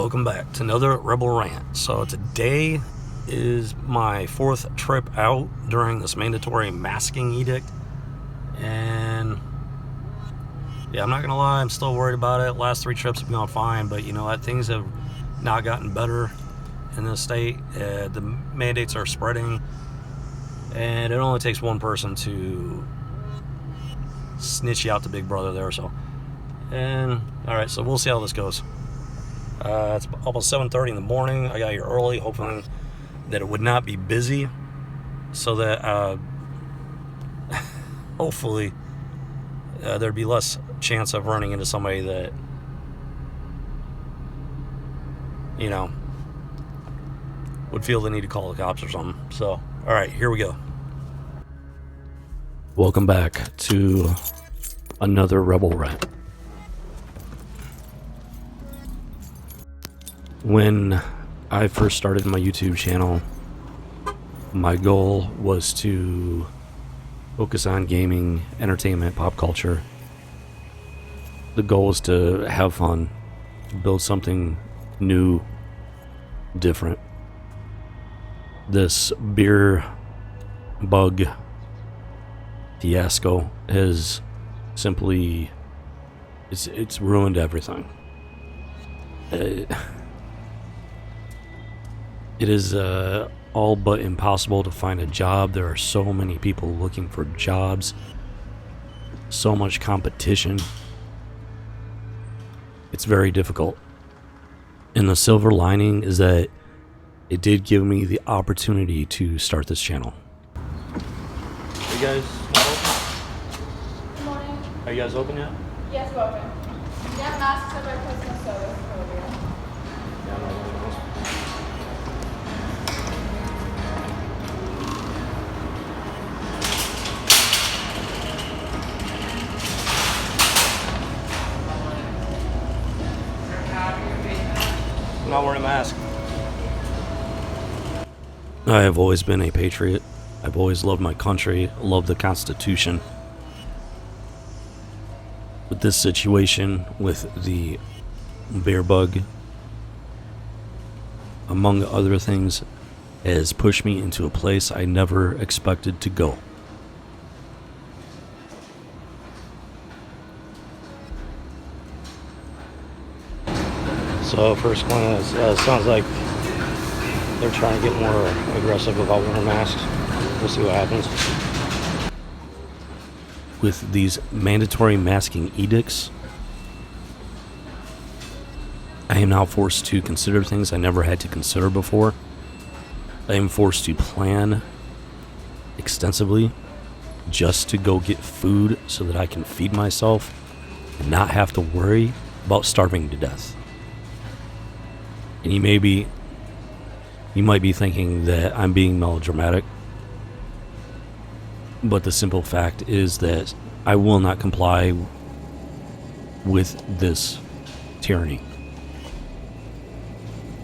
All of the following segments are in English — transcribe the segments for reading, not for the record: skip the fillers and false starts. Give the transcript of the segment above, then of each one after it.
Welcome back to another Rebel Rant. So today is my 4th trip out during this mandatory masking edict. And yeah, I'm not gonna lie, I'm still worried about it. Last 3 trips have gone fine, but you know what, things have not gotten better in this state. The mandates are spreading, and it only takes one person to snitch you out to Big Brother there. So, and all right, so we'll see how this goes. It's almost 7:30 in the morning. I got here early, hoping that it would not be busy, so that hopefully there'd be less chance of running into somebody that, you know, would feel the need to call the cops or something. So, all right, here we go. Welcome back to another Rebel Rant. When I first started my YouTube channel, my goal was to focus on gaming, entertainment, pop culture. The goal was to have fun, build something new, different. This beer bug fiasco has simply, it's ruined everything. It is all but impossible to find a job. There are so many people looking for jobs, so much competition. It's very difficult. And the silver lining is that it did give me the opportunity to start this channel. Are you guys not open? Good morning. Are you guys open yet? Yes, we're open. We have masks of our personal service program. Yeah, I'm not open. I'm not wearing a mask. I have always been a patriot. I've always loved my country, loved the Constitution. But this situation with the bear bug, among other things, has pushed me into a place I never expected to go. So first glance, sounds like they're trying to get more aggressive about wearing masks. We'll see what happens. With these mandatory masking edicts, I am now forced to consider things I never had to consider before. I am forced to plan extensively just to go get food so that I can feed myself and not have to worry about starving to death. And you might be thinking that I'm being melodramatic, but the simple fact is that I will not comply with this tyranny.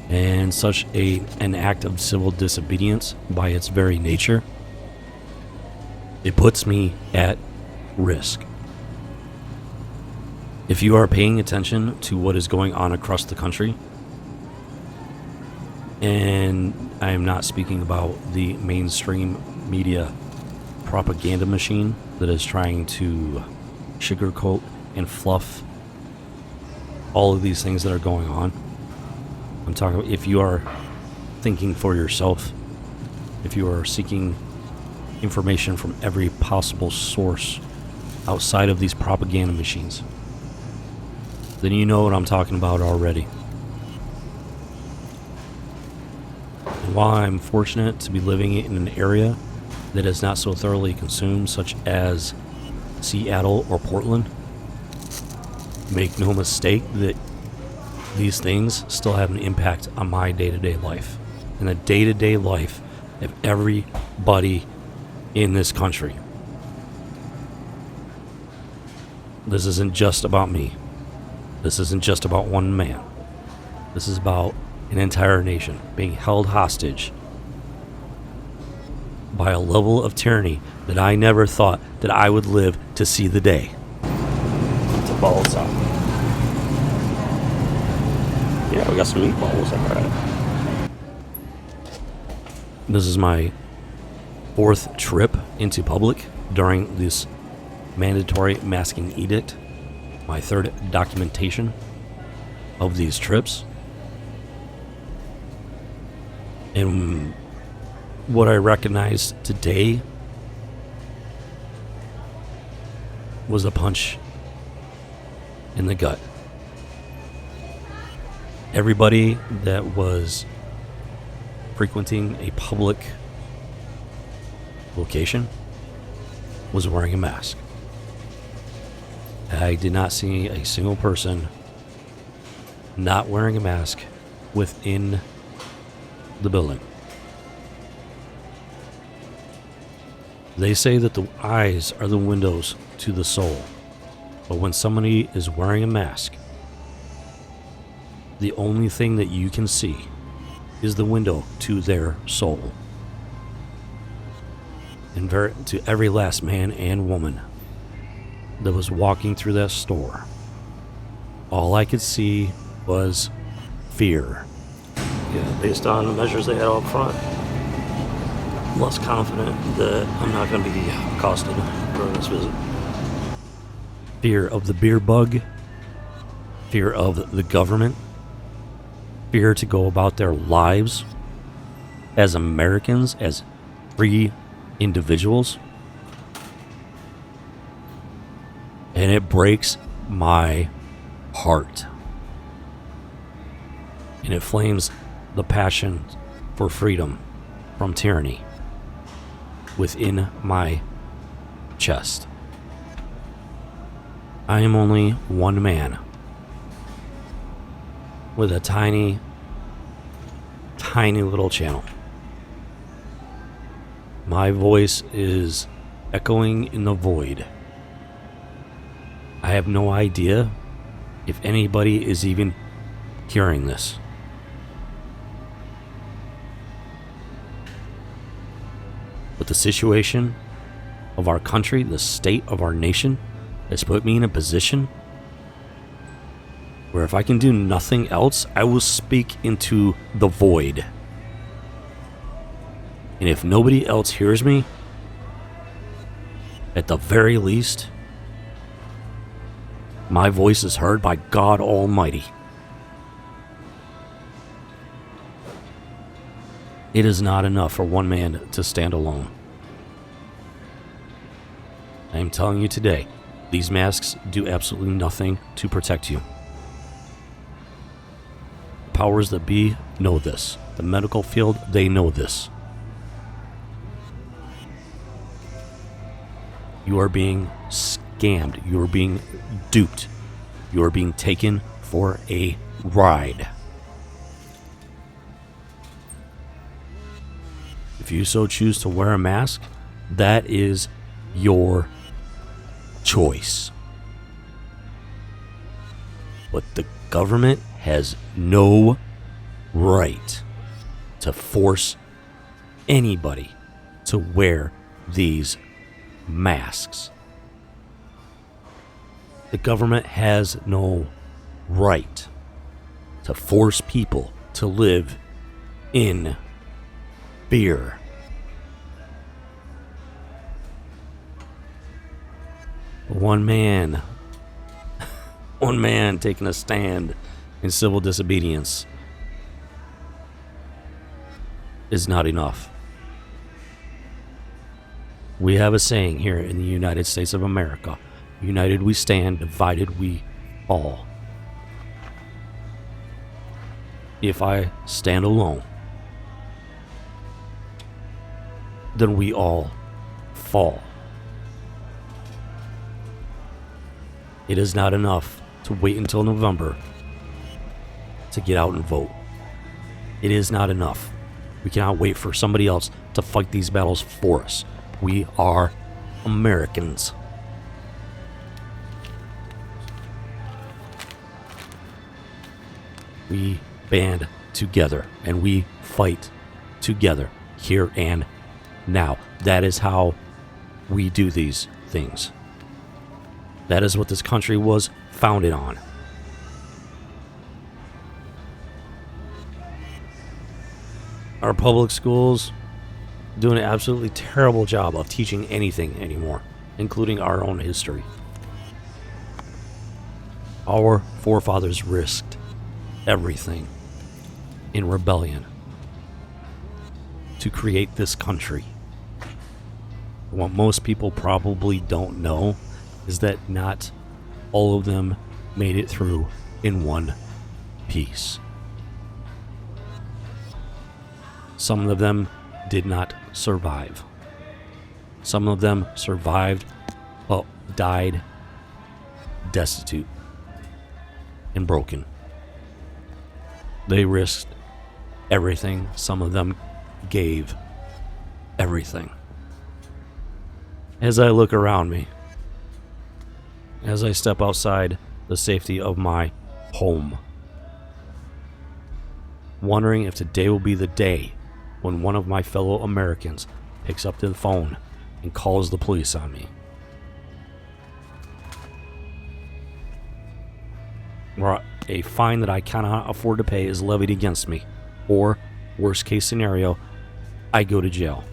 And such an act of civil disobedience, by its very nature, it puts me at risk. If you are paying attention to what is going on across the country, and I am not speaking about the mainstream media propaganda machine that is trying to sugarcoat and fluff all of these things that are going on. I'm talking about if you are thinking for yourself, if you are seeking information from every possible source outside of these propaganda machines, then you know what I'm talking about already. While I'm fortunate to be living in an area that is not so thoroughly consumed, such as Seattle or Portland, make no mistake that these things still have an impact on my day-to-day life and the day-to-day life of everybody in this country. This isn't just about me. This isn't just about one man. This is about an entire nation being held hostage by a level of tyranny that I never thought that I would live to see the day. It's a ball saw. Yeah. we got some meatballs. All right. This is my 4th trip into public during this mandatory masking edict. My 3rd documentation of these trips. And what I recognized today was a punch in the gut. Everybody that was frequenting a public location was wearing a mask. I did not see a single person not wearing a mask within the building. They say that the eyes are the windows to the soul, but when somebody is wearing a mask, the only thing that you can see is the window to their soul. And to every last man and woman that was walking through that store, all I could see was fear. Yeah, based on the measures they had up front, I'm less confident that I'm not going to be accosted during this visit. Fear of the beer bug, fear of the government, fear to go about their lives as Americans, as free individuals. And it breaks my heart. And it flames the passion for freedom from tyranny within my chest. I am only one man with a tiny, tiny little channel. My voice is echoing in the void. I have no idea if anybody is even hearing this. But the situation of our country, the state of our nation, has put me in a position where if I can do nothing else, I will speak into the void. And if nobody else hears me, at the very least, my voice is heard by God Almighty. It is not enough for one man to stand alone. I am telling you today, these masks do absolutely nothing to protect you. The powers that be know this. The medical field, they know this. You are being scammed. You are being duped. You are being taken for a ride. If you so choose to wear a mask, that is your choice. But the government has no right to force anybody to wear these masks. The government has no right to force people to live in fear. One man taking a stand in civil disobedience is not enough. We have a saying here in the United States of America: united we stand, divided we fall. If I stand alone, then we all fall. It is not enough to wait until November to get out and vote. It is not enough. We cannot wait for somebody else to fight these battles for us. We are Americans. We band together and we fight together here and now. That is how we do these things. That is what this country was founded on. Our public schools doing an absolutely terrible job of teaching anything anymore, including our own history. Our forefathers risked everything in rebellion to create this country. What most people probably don't know is that not all of them made it through in one piece. Some of them did not survive. Some of them survived, but died destitute and broken. They risked everything. Some of them gave everything. As I look around me, as I step outside the safety of my home, wondering if today will be the day when one of my fellow Americans picks up the phone and calls the police on me. Or a fine that I cannot afford to pay is levied against me. Or, worst case scenario, I go to jail.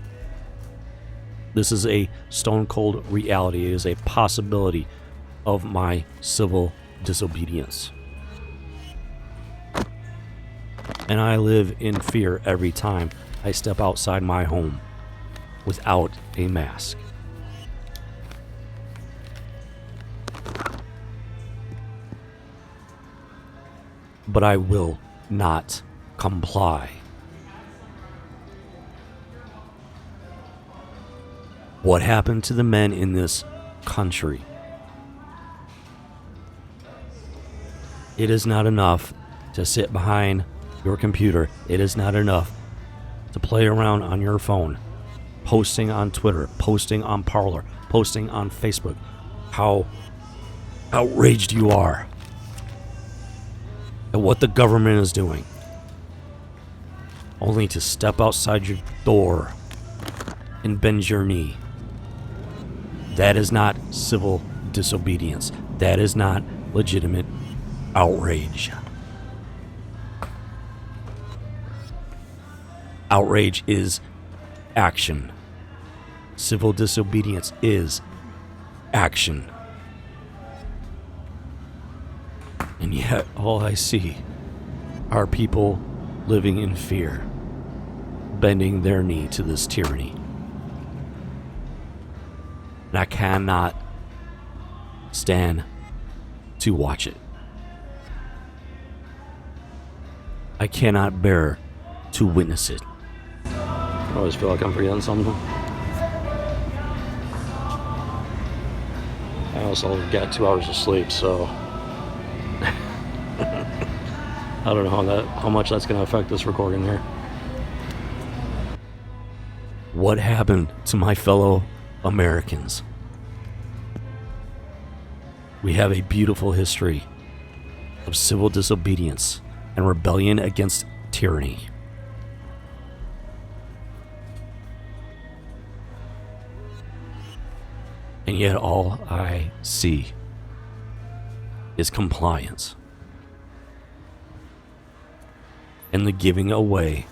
This is a stone cold reality. It is a possibility of my civil disobedience. And I live in fear every time I step outside my home without a mask. But I will not comply. What happened to the men in this country? It is not enough to sit behind your computer. It is not enough to play around on your phone, posting on Twitter, posting on Parler, posting on Facebook how outraged you are at what the government is doing, only to step outside your door and bend your knee. That is not civil disobedience. That is not legitimate outrage. Outrage is action. Civil disobedience is action. And yet, all I see are people living in fear, bending their knee to this tyranny. And I cannot stand to watch it. I cannot bear to witness it. I always feel like I'm forgetting something. I also got 2 hours of sleep, so I don't know how much that's going to affect this recording here. What happened to my fellow Americans? We have a beautiful history of civil disobedience and rebellion against tyranny. And yet all I see is compliance and the giving away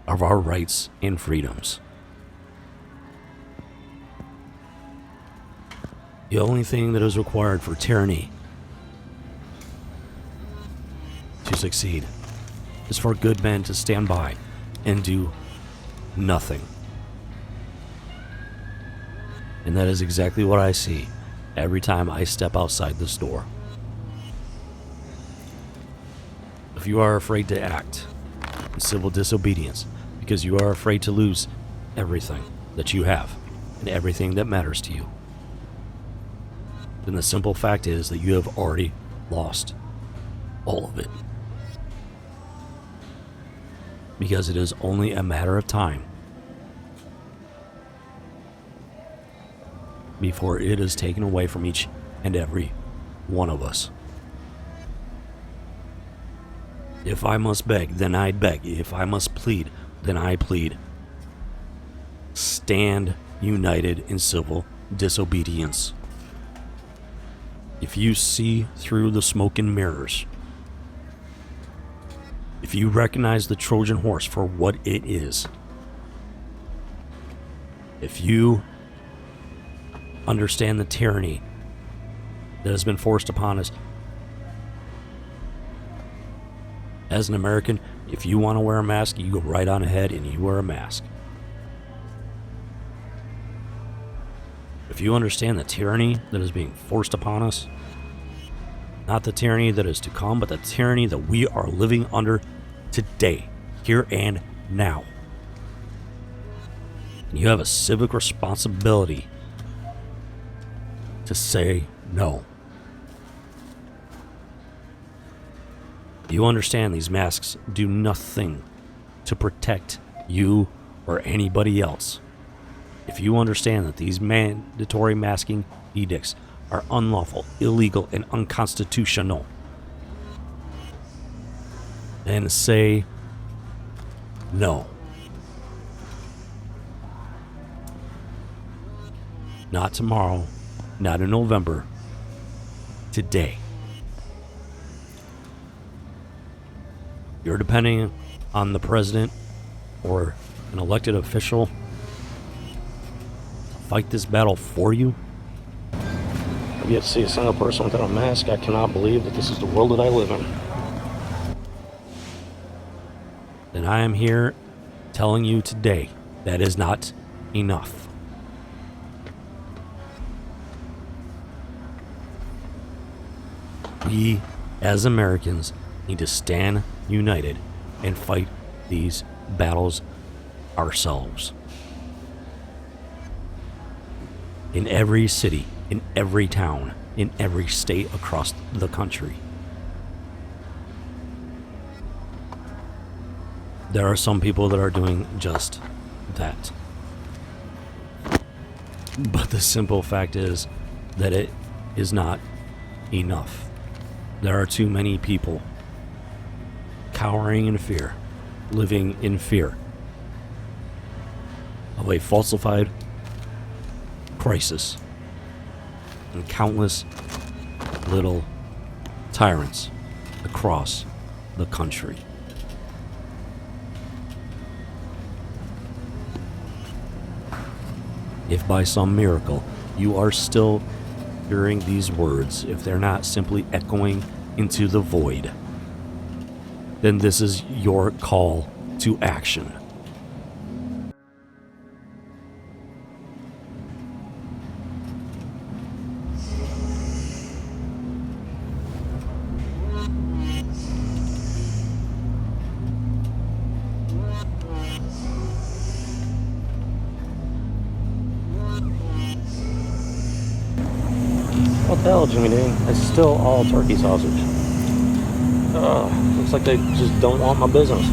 of our rights and freedoms. The only thing that is required for tyranny to succeed is for good men to stand by and do nothing. And that is exactly what I see every time I step outside this door. If you are afraid to act in civil disobedience because you are afraid to lose everything that you have and everything that matters to you, then the simple fact is that you have already lost all of it. Because it is only a matter of time before it is taken away from each and every one of us. If I must beg, then I beg. If I must plead, then I plead. Stand united in civil disobedience. If you see through the smoke and mirrors, if if you recognize the Trojan horse for what it is, if you understand the tyranny that has been forced upon us, as an American, if you want to wear a mask, you go right on ahead and you wear a mask. If you understand the tyranny that is being forced upon us, not the tyranny that is to come, but the tyranny that we are living under today, here and now, and you have a civic responsibility to say no. You understand these masks do nothing to protect you or anybody else. If you understand that these mandatory masking edicts are unlawful, illegal, and unconstitutional, then say no. Not tomorrow, not in November, today. You're depending on the president or an elected official to fight this battle for you. I've yet to see a single person without a mask. I cannot believe that this is the world that I live in. Then I am here telling you today that is not enough. We, as Americans, need to stand united and fight these battles ourselves. In every city, in every town, in every state across the country. There are some people that are doing just that. But the simple fact is that it is not enough. There are too many people cowering in fear, living in fear of a falsified crisis and countless little tyrants across the country. If by some miracle you are still hearing these words, if they're not simply echoing into the void, then this is your call to action. What the hell, Jimmy Dean? It's still all turkey sausage. Looks like they just don't want my business.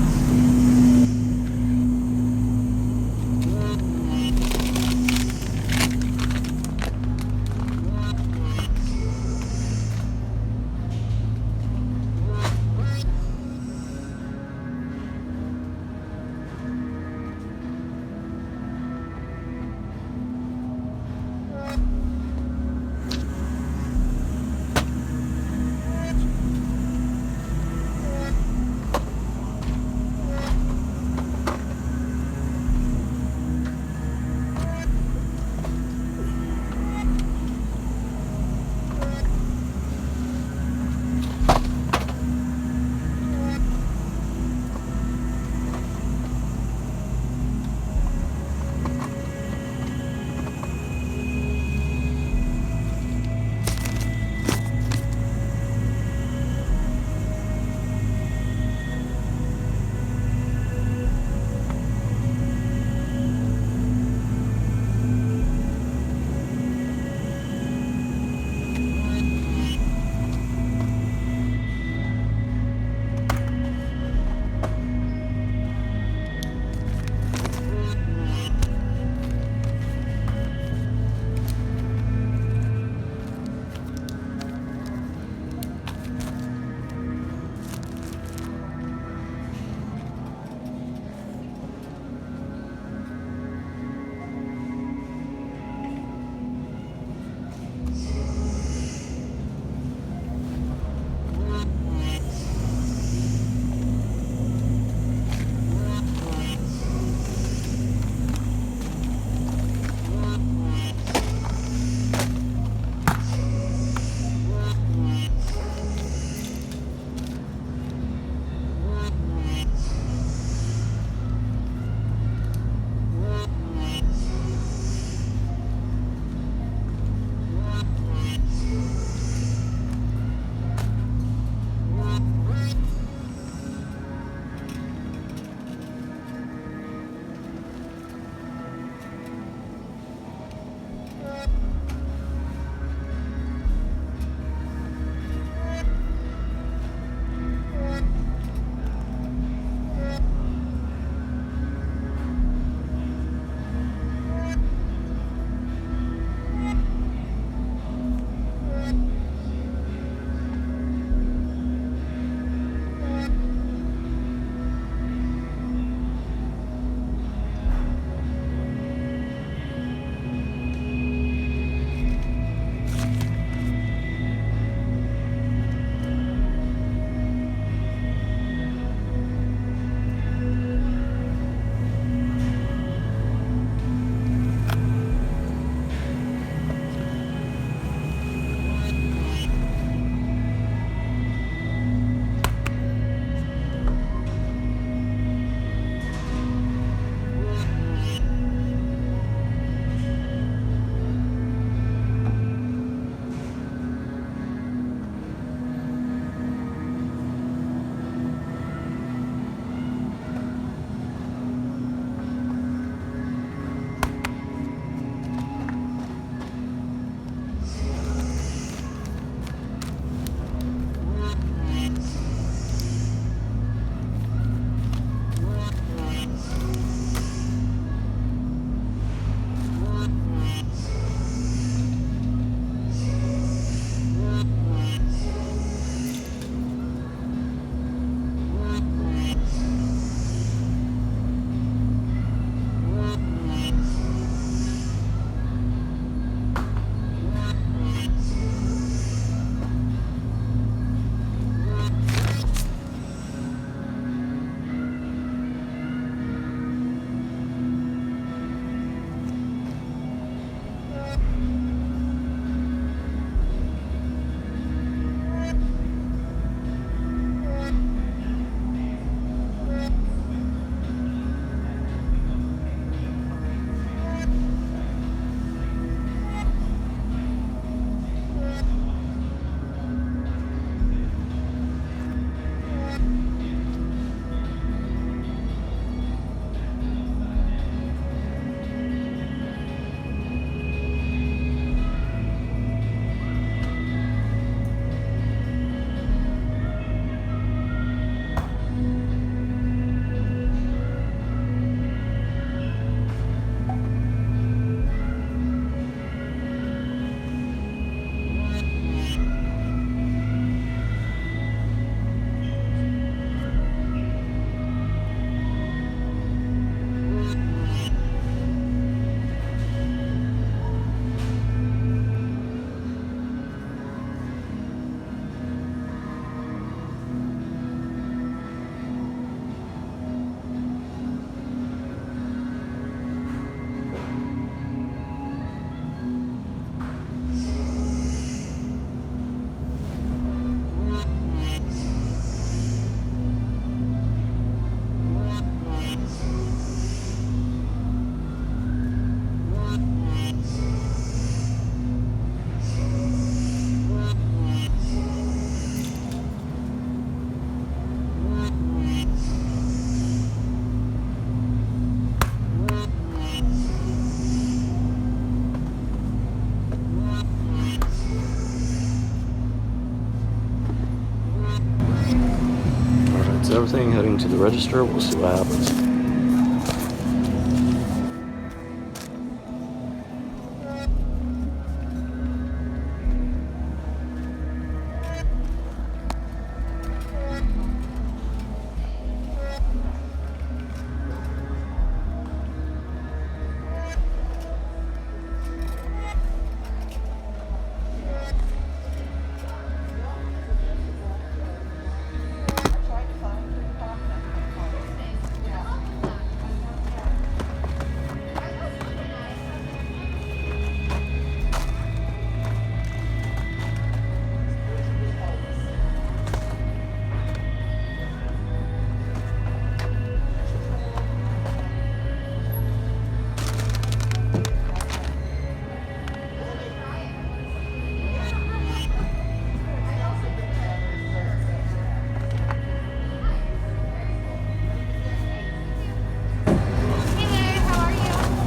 everything, heading to the register. We'll see what happens.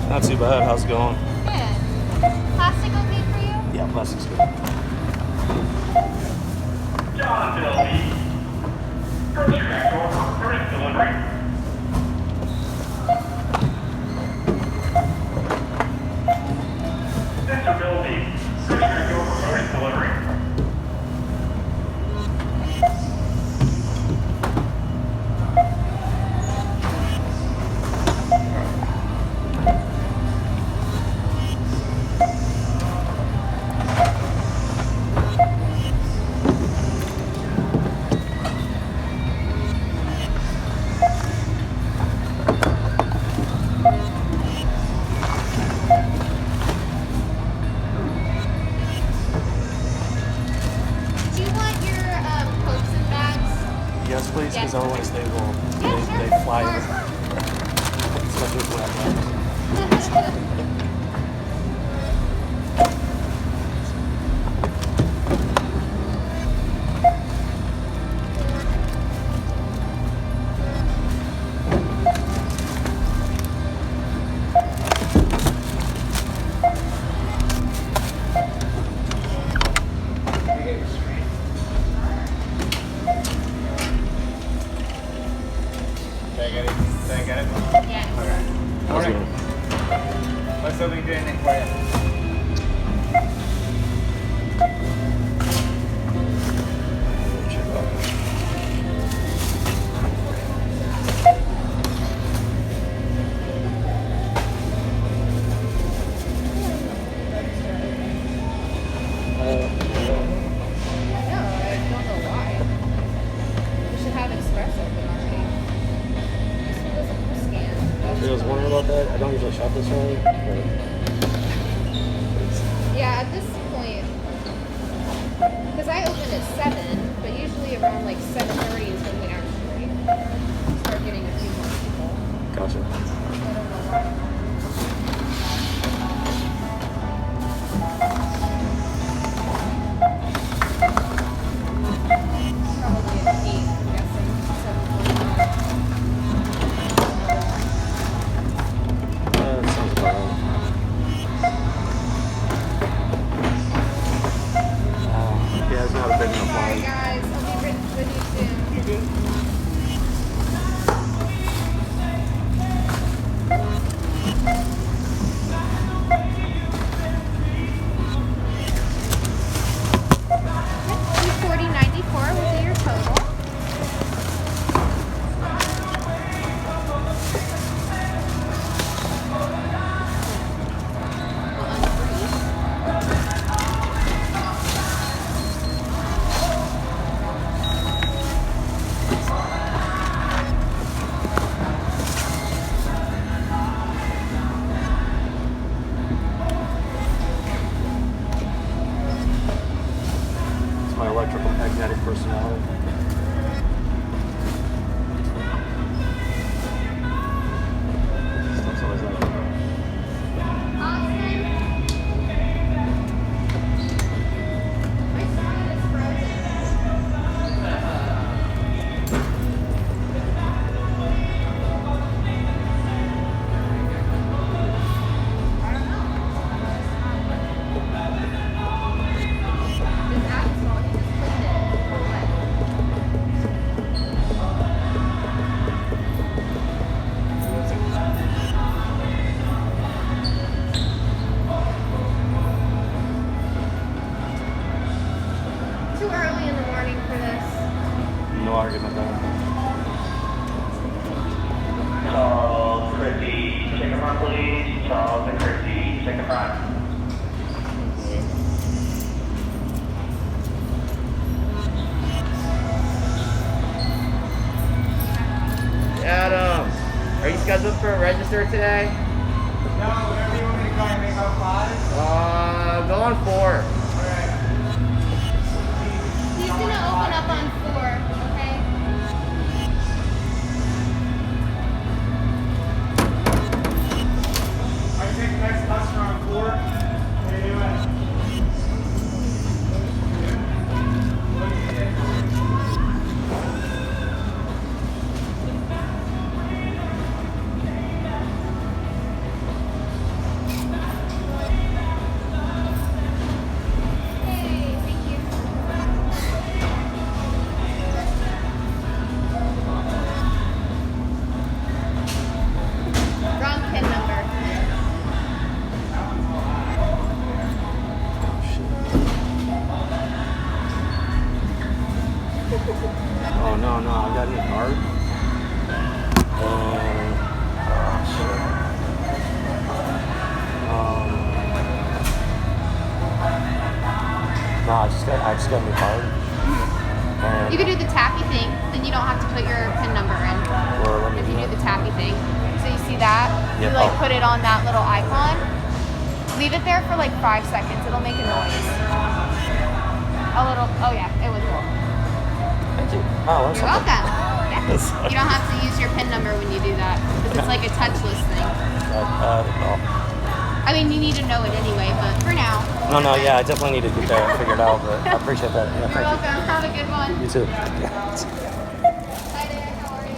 Not too bad. How's it going? Good. Plastic okay for you? Yeah, plastic's good. John Bilby. Grocery back door for first delivery. Mr. Bilby. Grocery back door for first delivery. Do you want your coats and bags? Yes, please, because otherwise they will. Yeah, sure. They fly Of over. course. Especially with wet bags. Did I get it? Yes. Okay. How's it Morning. going? What's up? We can do anything for you. No, I don't know why. We should have Express open already. This one doesn't scan. I was wondering about that. I don't usually shop this early, but Yeah, at this point, because I open at 7, but usually around like 7:30 is when we actually start getting a few more people. gotcha. I don't know why. Probably at 8, I'm guessing. 7:45. That sounds about right. Yeah, it's not a big enough Sorry, line. guys. I'll be with you soon. You good? scheduled for a register today? No, whatever you want me to go and make about 5. Go on 4. He's gonna open up on 4, okay? I can take the next customer on 4. What are you doing? Hey, thank you. Wrong PIN number. Oh no, I got a new card. Shit. No, I just got a new card. And You can do the tappy thing, then you don't have to put your PIN number in. well, let me If you do do the that. tappy thing. So you see that? Yeah. You like Oh. put it on that little icon. Leave it there for like 5 seconds. It'll make a noise. A little, oh yeah, it was cool. Thank you. Oh, that's You're something. welcome. Yeah. You don't have to use your PIN number when you do that because it's like a touchless thing. No. I mean, you need to know it anyway, but for now. No, yeah, I definitely need to get that figured out, but I appreciate that. Yeah, You're thank welcome. Have a good one. you. You too. Hi there. How are you?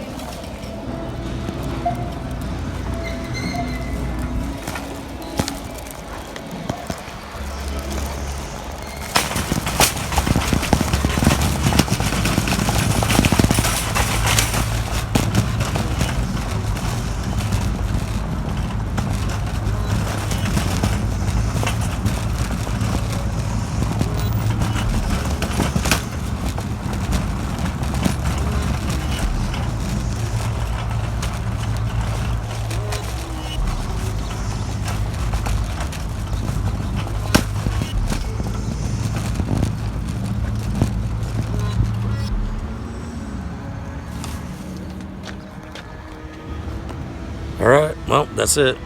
All right, well, that's it.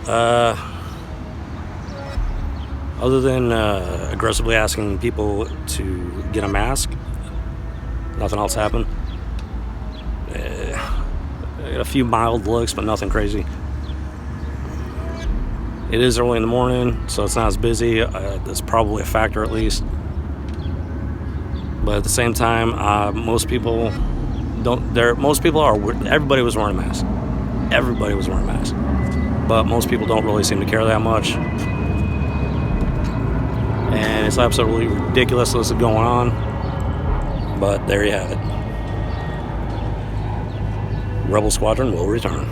Other than aggressively asking people to get a mask, nothing else happened. I got a few mild looks, but nothing crazy. It is early in the morning, so it's not as busy. That's probably a factor, at least. But at the same time, most people don't. Most people are. Everybody was wearing a mask. Everybody was wearing a mask. But most people don't really seem to care that much. And it's absolutely ridiculous this is going on. But there you have it. Rebel Squadron will return.